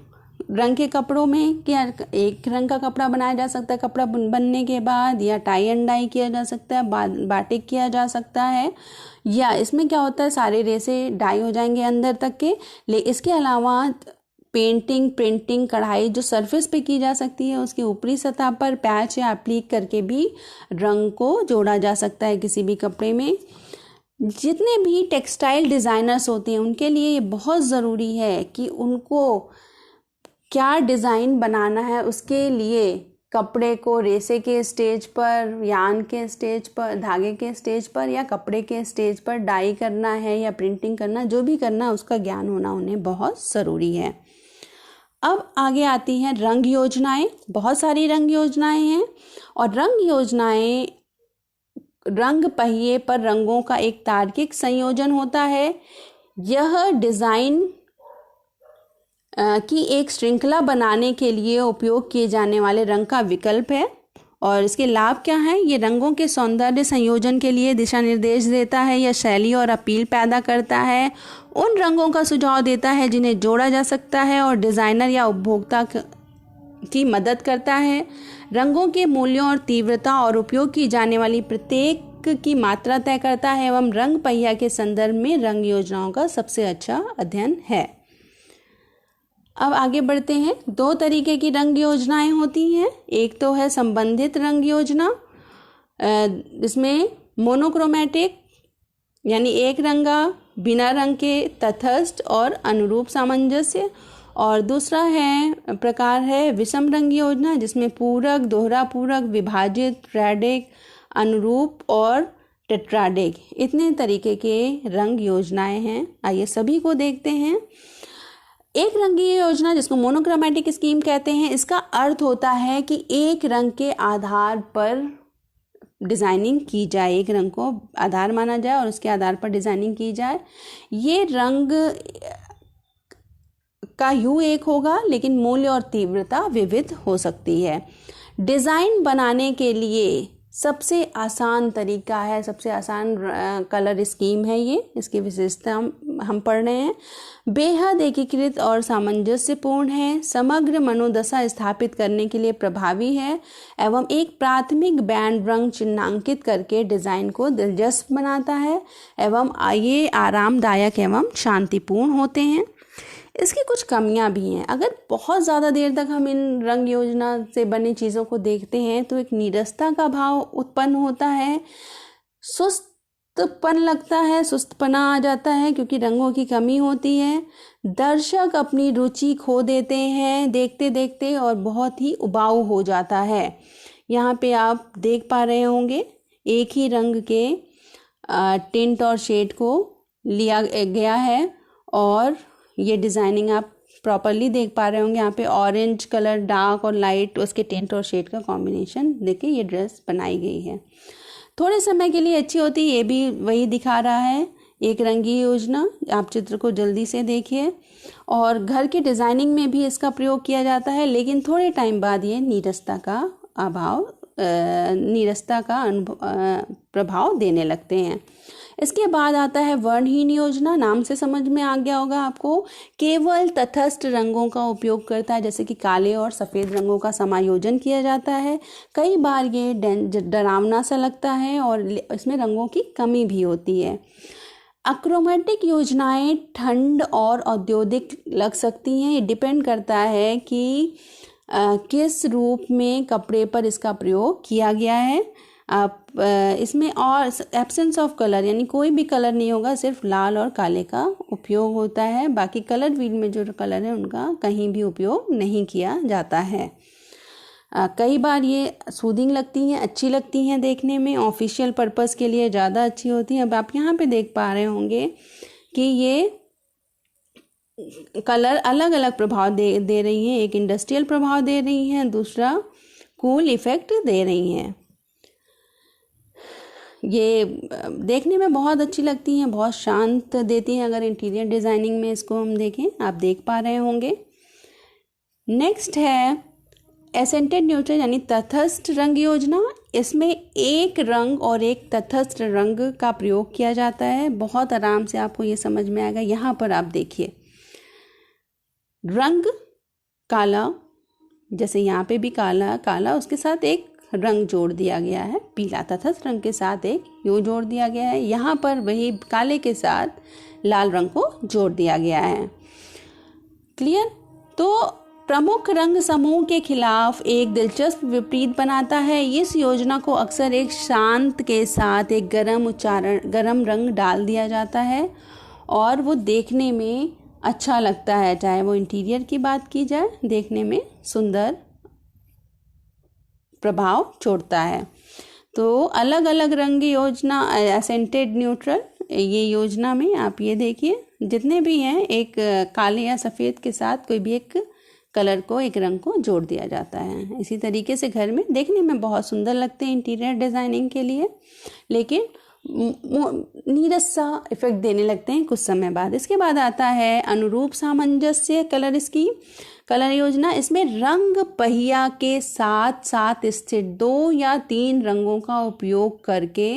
रंग के कपड़ों में क्या एक रंग का कपड़ा बनाया जा सकता है कपड़ा बनने के बाद, या टाई एंड डाई किया जा सकता है, बाटिक किया जा सकता है, या इसमें क्या होता है सारे रेशे डाई हो जाएंगे अंदर तक के। इसके अलावा पेंटिंग, प्रिंटिंग, कढ़ाई जो सरफेस पे की जा सकती है उसकी ऊपरी सतह पर पैच या एप्लीक करके भी रंग को जोड़ा जा सकता है किसी भी कपड़े में। जितने भी टेक्सटाइल डिज़ाइनर्स होते हैं उनके लिए ये बहुत ज़रूरी है कि उनको क्या डिज़ाइन बनाना है, उसके लिए कपड़े को रेसे के स्टेज पर, यान के स्टेज पर, धागे के स्टेज पर या कपड़े के स्टेज पर डाई करना है या प्रिंटिंग करना, जो भी करना उसका ज्ञान होना उन्हें बहुत ज़रूरी है। अब आगे आती हैं रंग योजनाएं। बहुत सारी रंग योजनाएं हैं और रंग योजनाएं रंग पहिए पर रंगों का एक तार्किक संयोजन होता है। यह डिज़ाइन की एक श्रृंखला बनाने के लिए उपयोग किए जाने वाले रंग का विकल्प है। और इसके लाभ क्या हैं? ये रंगों के सौंदर्य संयोजन के लिए दिशा निर्देश देता है, यह शैली और अपील पैदा करता है, उन रंगों का सुझाव देता है जिन्हें जोड़ा जा सकता है और डिज़ाइनर या उपभोक्ता की मदद करता है। रंगों के मूल्यों और तीव्रता और उपयोग की जाने वाली प्रत्येक की मात्रा तय करता है एवं रंग पहिया के संदर्भ में रंग योजनाओं का सबसे अच्छा अध्ययन है। अब आगे बढ़ते हैं। दो तरीके की रंग योजनाएं होती हैं। एक तो है संबंधित रंग योजना, इसमें मोनोक्रोमैटिक यानी एक रंगा, बिना रंग के, तटस्थ और अनुरूप सामंजस्य। और दूसरा प्रकार है विषम रंग योजना, जिसमें पूरक, दोहरा पूरक, विभाजित, ट्रैडिक, अनुरूप और टेट्राडिक, इतने तरीके के रंग योजनाएं हैं। आइए सभी को देखते हैं। एक रंगीय योजना जिसको मोनोक्रोमैटिक स्कीम कहते हैं, इसका अर्थ होता है कि एक रंग के आधार पर डिज़ाइनिंग की जाए, एक रंग को आधार माना जाए और उसके आधार पर डिज़ाइनिंग की जाए। ये रंग का ह्यू एक होगा लेकिन मूल्य और तीव्रता विविध हो सकती है। डिज़ाइन बनाने के लिए सबसे आसान तरीका है, सबसे आसान कलर स्कीम है ये, इसकी विशेषता हम पढ़ रहे हैं। बेहद एकीकृत और सामंजस्यपूर्ण है, समग्र मनोदशा स्थापित करने के लिए प्रभावी है एवं एक प्राथमिक बैंड रंग चिन्हांकित करके डिज़ाइन को दिलचस्प बनाता है एवं ये आरामदायक एवं शांतिपूर्ण होते हैं। इसकी कुछ कमियां भी हैं। अगर बहुत ज़्यादा देर तक हम इन रंग योजना से बनी चीज़ों को देखते हैं तो एक नीरसता का भाव उत्पन्न होता है, सुस्तपन लगता है, सुस्तपना आ जाता है क्योंकि रंगों की कमी होती है। दर्शक अपनी रुचि खो देते हैं देखते देखते और बहुत ही उबाऊ हो जाता है। यहाँ पे आप देख पा रहे होंगे एक ही रंग के टिंट और शेड को लिया गया है और ये डिज़ाइनिंग आप प्रॉपरली देख पा रहे होंगे। यहाँ पे ऑरेंज कलर, डार्क और लाइट, उसके टिंट और शेड का कॉम्बिनेशन देके ये ड्रेस बनाई गई है। थोड़े समय के लिए अच्छी होती है, ये भी वही दिखा रहा है एक रंगी योजना। आप चित्र को जल्दी से देखिए। और घर के डिज़ाइनिंग में भी इसका प्रयोग किया जाता है, लेकिन थोड़े टाइम बाद ये नीरसता का प्रभाव देने लगते हैं। इसके बाद आता है वर्णहीन योजना। नाम से समझ में आ गया होगा आपको, केवल तटस्थ रंगों का उपयोग करता है, जैसे कि काले और सफ़ेद रंगों का समायोजन किया जाता है। कई बार ये डरावना सा लगता है और इसमें रंगों की कमी भी होती है। अक्रोमेटिक योजनाएं ठंड और औद्योगिक लग सकती हैं। ये डिपेंड करता है कि किस रूप में कपड़े पर इसका प्रयोग किया गया है। आप इसमें और एब्सेंस ऑफ कलर यानी कोई भी कलर नहीं होगा, सिर्फ लाल और काले का उपयोग होता है। बाकी कलर व्हील में जो कलर है उनका कहीं भी उपयोग नहीं किया जाता है। कई बार ये सूदिंग लगती हैं, अच्छी लगती हैं देखने में, ऑफिशियल पर्पस के लिए ज़्यादा अच्छी होती हैं। अब आप यहाँ पे देख पा रहे होंगे कि ये कलर अलग अलग प्रभाव दे रही हैं। एक इंडस्ट्रियल प्रभाव दे रही हैं, दूसरा कूल इफेक्ट दे रही हैं। ये देखने में बहुत अच्छी लगती हैं, बहुत शांत देती हैं। अगर इंटीरियर डिज़ाइनिंग में इसको हम देखें, आप देख पा रहे होंगे। नेक्स्ट है एसेंटेड न्यूट्रल यानी तटस्थ रंग योजना। इसमें एक रंग और एक तटस्थ रंग का प्रयोग किया जाता है। बहुत आराम से आपको ये समझ में आएगा। यहाँ पर आप देखिए, रंग काला, जैसे यहाँ पे भी काला उसके साथ एक रंग जोड़ दिया गया है, पीला, तटस्थ रंग के साथ एक यूं जोड़ दिया गया है। यहाँ पर वही काले के साथ लाल रंग को जोड़ दिया गया है। क्लियर? तो प्रमुख रंग समूह के खिलाफ एक दिलचस्प विपरीत बनाता है। इस योजना को अक्सर एक शांत के साथ एक गर्म रंग डाल दिया जाता है और वो देखने में अच्छा लगता है, चाहे वो इंटीरियर की बात की जाए, देखने में सुंदर प्रभाव छोड़ता है। तो अलग अलग रंग योजना एसेंटेड न्यूट्रल, ये योजना में आप ये देखिए जितने भी हैं एक काले या सफ़ेद के साथ कोई भी एक कलर को, एक रंग को जोड़ दिया जाता है। इसी तरीके से घर में देखने में बहुत सुंदर लगते हैं इंटीरियर डिज़ाइनिंग के लिए, लेकिन नीरस सा इफेक्ट देने लगते हैं कुछ समय बाद। इसके बाद आता है अनुरूप सामंजस्य कलर स्कीम, कलर योजना। इसमें रंग पहिया के साथ साथ स्थित 2 या 3 रंगों का उपयोग करके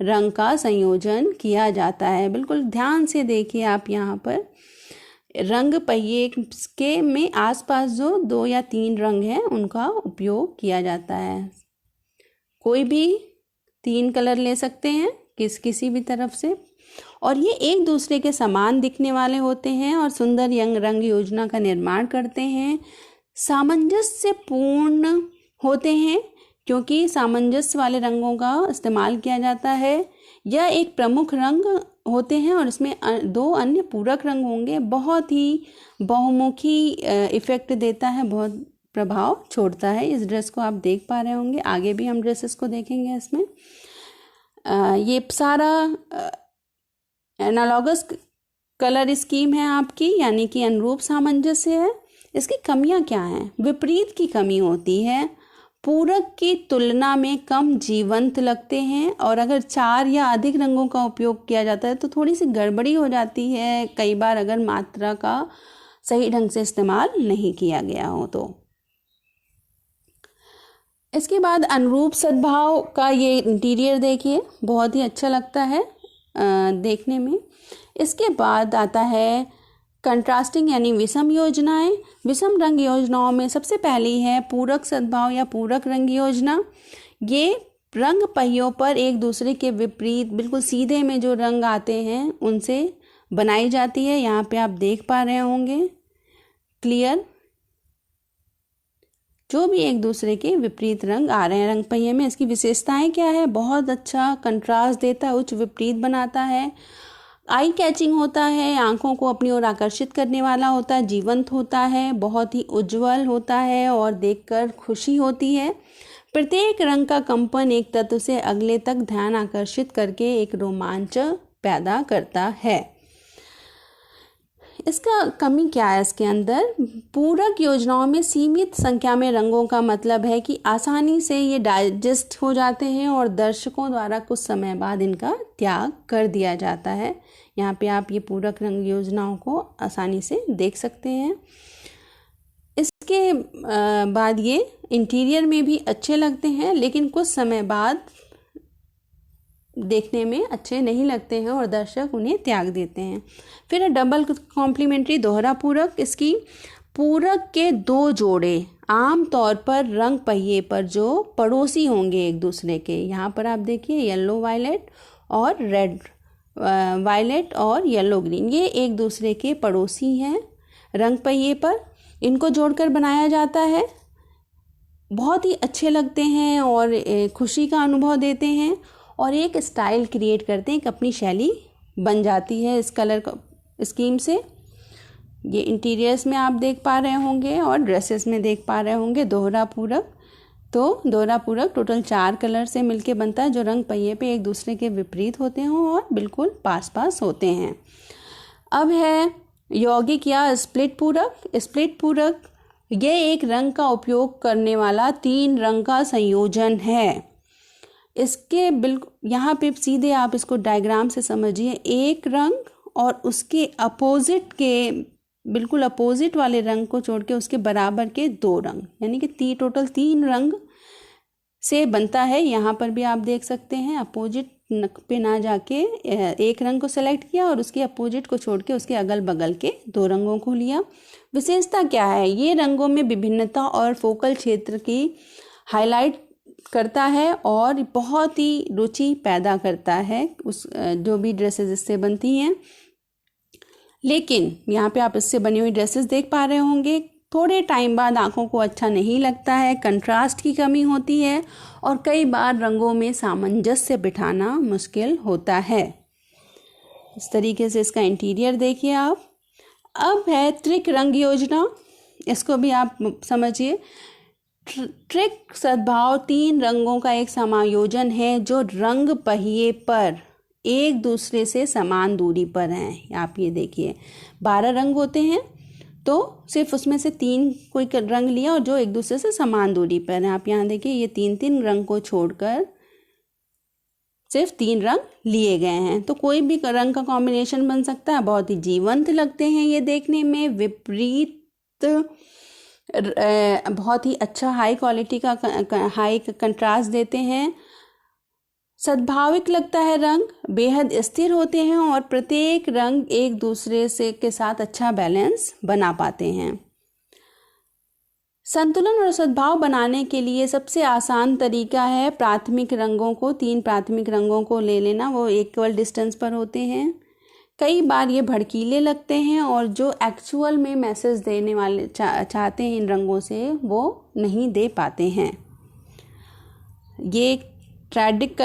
रंग का संयोजन किया जाता है। बिल्कुल ध्यान से देखिए आप यहाँ पर रंग पहिए के में आसपास जो 2 या 3 रंग हैं उनका उपयोग किया जाता है। कोई भी 3 कलर ले सकते हैं किसी भी तरफ से, और ये एक दूसरे के समान दिखने वाले होते हैं और सुंदर रंग योजना का निर्माण करते हैं। सामंजस्यपूर्ण होते हैं क्योंकि सामंजस्य वाले रंगों का इस्तेमाल किया जाता है। यह एक प्रमुख रंग होते हैं और इसमें 2 अन्य पूरक रंग होंगे। बहुत ही बहुमुखी इफेक्ट देता है, बहुत प्रभाव छोड़ता है। इस ड्रेस को आप देख पा रहे होंगे, आगे भी हम ड्रेसेस को देखेंगे। इसमें ये सारा एनालॉगस कलर स्कीम है आपकी, यानी कि अनुरूप सामंजस्य है। इसकी कमियां क्या हैं? विपरीत की कमी होती है, पूरक की तुलना में कम जीवंत लगते हैं, और अगर 4 या अधिक रंगों का उपयोग किया जाता है तो थोड़ी सी गड़बड़ी हो जाती है कई बार, अगर मात्रा का सही ढंग से इस्तेमाल नहीं किया गया हो तो। इसके बाद अनुरूप सद्भाव का ये इंटीरियर देखिए, बहुत ही अच्छा लगता है देखने में। इसके बाद आता है कंट्रास्टिंग यानी विषम योजनाएं। विषम रंग योजनाओं में सबसे पहली है पूरक सद्भाव या पूरक रंग योजना। ये रंग पहियों पर एक दूसरे के विपरीत बिल्कुल सीधे में जो रंग आते हैं उनसे बनाई जाती है। यहाँ पे आप देख पा रहे होंगे क्लियर, जो भी एक दूसरे के विपरीत रंग आ रहे हैं रंग पहिए में। इसकी विशेषताएं क्या है? बहुत अच्छा कंट्रास्ट देता है, उच्च विपरीत बनाता है, आई कैचिंग होता है, आंखों को अपनी ओर आकर्षित करने वाला होता है, जीवंत होता है, बहुत ही उज्जवल होता है और देखकर खुशी होती है। प्रत्येक रंग का कंपन एक तत्व से अगले तक ध्यान आकर्षित करके एक रोमांच पैदा करता है। इसका कमी क्या है? इसके अंदर पूरक योजनाओं में सीमित संख्या में रंगों का मतलब है कि आसानी से ये डाइजेस्ट हो जाते हैं और दर्शकों द्वारा कुछ समय बाद इनका त्याग कर दिया जाता है। यहाँ पे आप ये पूरक रंग योजनाओं को आसानी से देख सकते हैं। इसके बाद ये इंटीरियर में भी अच्छे लगते हैं, लेकिन कुछ समय बाद देखने में अच्छे नहीं लगते हैं और दर्शक उन्हें त्याग देते हैं। फिर डबल कॉम्प्लीमेंट्री दोहरा पूरक। इसकी पूरक के 2 जोड़े आम तौर पर रंग पहिए पर जो पड़ोसी होंगे एक दूसरे के, यहाँ पर आप देखिए येलो वायलेट और रेड वायलेट और येलो ग्रीन, ये एक दूसरे के पड़ोसी हैं रंग पहिए पर। इनको जोड़कर बनाया जाता है, बहुत ही अच्छे लगते हैं और खुशी का अनुभव देते हैं और एक स्टाइल क्रिएट करते हैं, एक अपनी शैली बन जाती है इस कलर स्कीम से। ये इंटीरियर्स में आप देख पा रहे होंगे और ड्रेसेस में देख पा रहे होंगे दोहरा पूरक। तो दोहरा पूरक टोटल 4 कलर से मिलके बनता है जो रंग पहिए पे एक दूसरे के विपरीत होते हैं और बिल्कुल पास पास होते हैं। अब है यौगिक या स्प्लिट पूरक। स्प्लिट पूरक ये एक रंग का उपयोग करने वाला 3 रंग का संयोजन है। इसके बिल्कुल यहाँ पे सीधे आप इसको डायग्राम से समझिए, एक रंग और उसके अपोजिट के बिल्कुल अपोजिट वाले रंग को छोड़ के उसके बराबर के 2 रंग, यानी कि टोटल 3 रंग से बनता है। यहाँ पर भी आप देख सकते हैं अपोजिट पे ना जाके एक रंग को सेलेक्ट किया और उसके अपोजिट को छोड़ के उसके अगल बगल के 2 रंगों को लिया। विशेषता क्या है? ये रंगों में विभिन्नता और फोकल क्षेत्र की हाईलाइट करता है और बहुत ही रुचि पैदा करता है उस जो भी ड्रेसेस इससे बनती हैं। लेकिन यहाँ पे आप इससे बनी हुई ड्रेसेस देख पा रहे होंगे, थोड़े टाइम बाद आँखों को अच्छा नहीं लगता है, कंट्रास्ट की कमी होती है और कई बार रंगों में सामंजस्य बिठाना मुश्किल होता है। इस तरीके से इसका इंटीरियर देखिए आप। अब है त्रिक रंग योजना, इसको भी आप समझिए। त्रिक सद्भाव 3 रंगों का एक समायोजन है जो रंग पहिए पर एक दूसरे से समान दूरी पर हैं। आप ये देखिए 12 रंग होते हैं तो सिर्फ उसमें से 3 कोई रंग लिया और जो एक दूसरे से समान दूरी पर हैं। आप यहाँ देखिए ये 3-3 रंग को छोड़कर सिर्फ 3 रंग लिए गए हैं। तो कोई भी रंग का कॉम्बिनेशन बन सकता है। बहुत ही जीवंत लगते हैं ये देखने में, विपरीत बहुत ही अच्छा हाई क्वालिटी का हाई कंट्रास्ट देते हैं। सद्भाविक लगता है रंग, बेहद स्थिर होते हैं और प्रत्येक रंग एक दूसरे से के साथ अच्छा बैलेंस बना पाते हैं। संतुलन और सद्भाव बनाने के लिए सबसे आसान तरीका है प्राथमिक रंगों को 3 प्राथमिक रंगों को ले लेना। वो इक्वल डिस्टेंस पर होते हैं। कई बार ये भड़कीले लगते हैं और जो एक्चुअल में मैसेज देने वाले चाहते हैं इन रंगों से वो नहीं दे पाते हैं। ये ट्रिक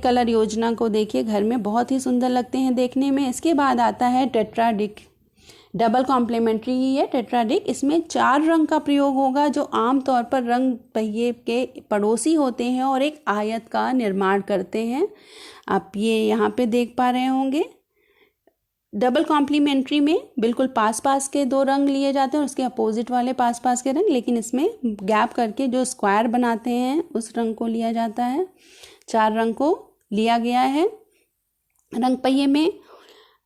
कलर योजना को देखिए, घर में बहुत ही सुंदर लगते हैं देखने में। इसके बाद आता है टेट्राडिक, डबल कॉम्प्लीमेंट्री ही है टेट्राडिक। इसमें 4 रंग का प्रयोग होगा जो आमतौर पर रंग पहिए के पड़ोसी होते हैं और एक आयत का निर्माण करते हैं। आप ये यहाँ पे देख पा रहे होंगे। डबल कॉम्प्लीमेंट्री में बिल्कुल पास पास के 2 रंग लिए जाते हैं और उसके अपोजिट वाले पास पास के रंग, लेकिन इसमें गैप करके जो स्क्वायर बनाते हैं उस रंग को लिया जाता है। 4 रंग को लिया गया है। रंग पहिए में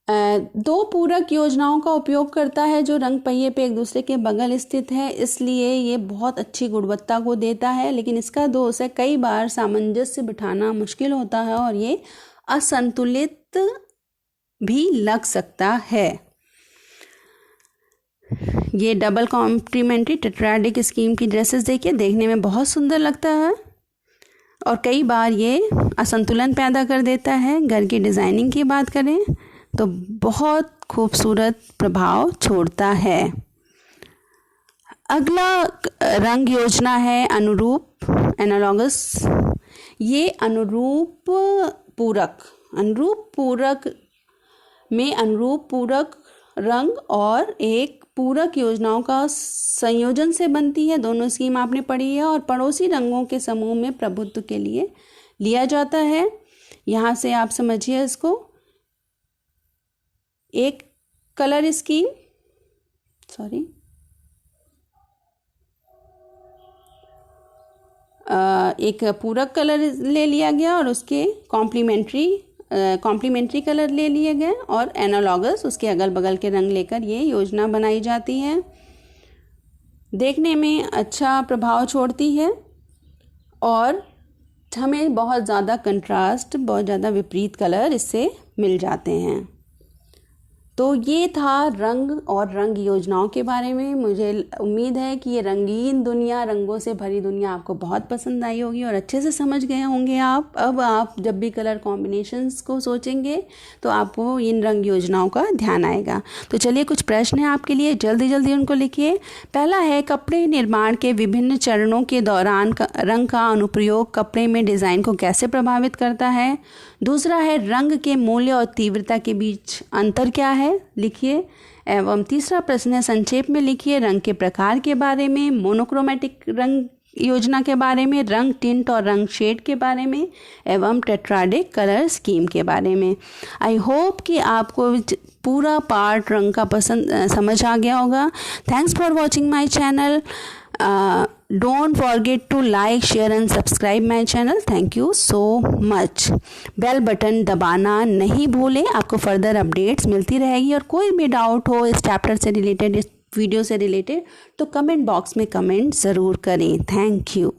2 पूरक योजनाओं का उपयोग करता है जो रंग पहिए पे एक दूसरे के बगल स्थित है, इसलिए ये बहुत अच्छी गुणवत्ता को देता है। लेकिन इसका दोष है कई बार सामंजस्य बिठाना मुश्किल होता है और ये असंतुलित भी लग सकता है। ये डबल कॉम्प्लीमेंट्री टेट्राडिक स्कीम की ड्रेसेस देखिए, देखने में बहुत सुंदर लगता है और कई बार ये असंतुलन पैदा कर देता है। घर की डिज़ाइनिंग की बात करें तो बहुत खूबसूरत प्रभाव छोड़ता है। अगला रंग योजना है अनुरूप, एनालॉगस। ये अनुरूप पूरक में अनुरूप पूरक रंग और एक पूरक योजनाओं का संयोजन से बनती है। दोनों स्कीम आपने पढ़ी है और पड़ोसी रंगों के समूह में प्रभुत्व के लिए लिया जाता है। यहाँ से आप समझिए इसको, एक कलर स्कीम एक पूरक कलर ले लिया गया और उसके कॉम्प्लीमेंट्री कलर ले लिए गए और एनालॉगस उसके अगल बगल के रंग लेकर ये योजना बनाई जाती है। देखने में अच्छा प्रभाव छोड़ती है और हमें बहुत ज़्यादा कंट्रास्ट, बहुत ज़्यादा विपरीत कलर इससे मिल जाते हैं। तो ये था रंग और रंग योजनाओं के बारे में। मुझे उम्मीद है कि ये रंगीन दुनिया, रंगों से भरी दुनिया आपको बहुत पसंद आई होगी और अच्छे से समझ गए होंगे आप। अब आप जब भी कलर कॉम्बिनेशंस को सोचेंगे तो आपको इन रंग योजनाओं का ध्यान आएगा। तो चलिए कुछ प्रश्न हैं आपके लिए, जल्दी जल्दी उनको लिखिए। पहला है, कपड़े निर्माण के विभिन्न चरणों के दौरान रंग का अनुप्रयोग कपड़े में डिज़ाइन को कैसे प्रभावित करता है। दूसरा है, रंग के मूल्य और तीव्रता के बीच अंतर क्या है, लिखिए। एवं तीसरा प्रश्न है, संक्षेप में लिखिए रंग के प्रकार के बारे में, मोनोक्रोमेटिक रंग योजना के बारे में, रंग टिंट और रंग शेड के बारे में एवं टेट्राडिक कलर स्कीम के बारे में। आई होप कि आपको पूरा पार्ट रंग का समझ आ गया होगा। Thanks for watching my channel. Don't forget to like, share and subscribe my channel. Thank you so much. Bell button दबाना नहीं भूलें, आपको फर्दर अपडेट्स मिलती रहेगी। और कोई भी डाउट हो इस चैप्टर से रिलेटेड, इस वीडियो से रिलेटेड, तो कमेंट बॉक्स में कमेंट ज़रूर करें। Thank you.